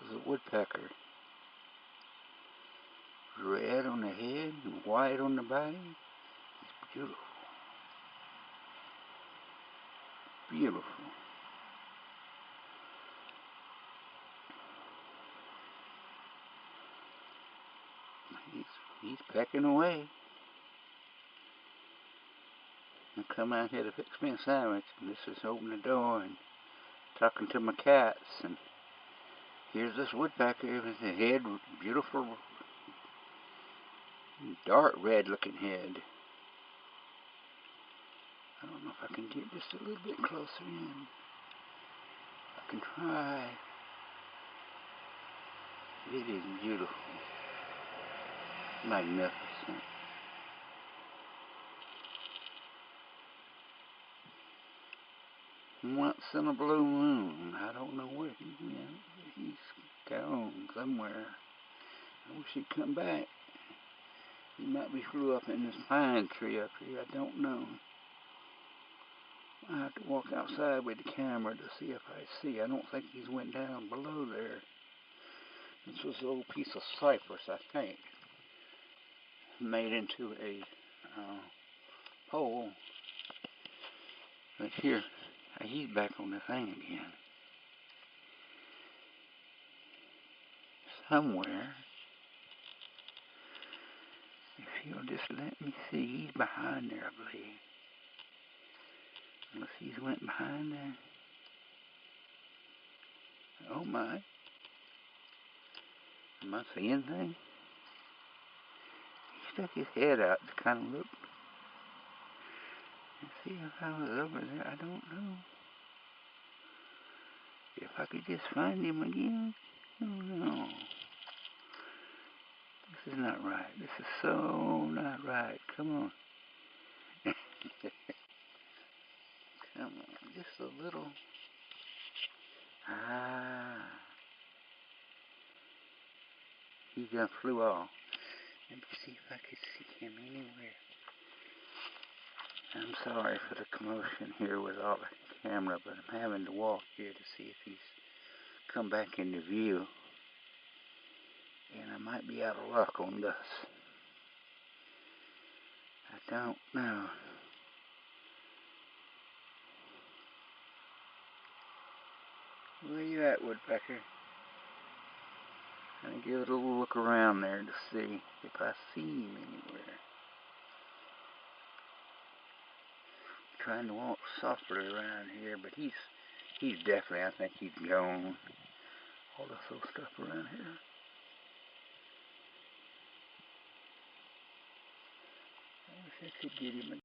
is a woodpecker. Red on the head and white on the body. It's beautiful. Beautiful. He's pecking away. I come out here to fix me a sandwich, and this is opening the door and talking to my cats, and here's this woodpecker with a head, beautiful, dark red looking head. I don't know if I can get just a little bit closer in. I can try. It is beautiful. Magnificent. Once in a blue moon. I don't know where he went. He's gone somewhere. I wish he'd come back. He might be flew up in this pine tree up here. I don't know. I have to walk outside with the camera to see if I see. I don't think he's went down below there. This was an old piece of cypress, I think, made into a pole. But here, he's back on the thing again. Somewhere. If you'll just let me see, he's behind there, I believe. Unless he's went behind there. Oh my. Am I seeing anything? He stuck his head out to kind of look. And see if I was over there. I don't know. If I could just find him again. Oh no. This is not right. This is so not right. Come on. Come on. Just a little. He just flew off. Let me see if I could see him anywhere. I'm sorry for the commotion here with all the camera, but I'm having to walk here to see if he's come back into view. And I might be out of luck on this. I don't know. Where you at, woodpecker? I'm going to give it a little look around there to see if I see him anywhere. I'm trying to walk softly around here, but he's definitely, I think he's gone. All this old stuff around here. I wish I could get him.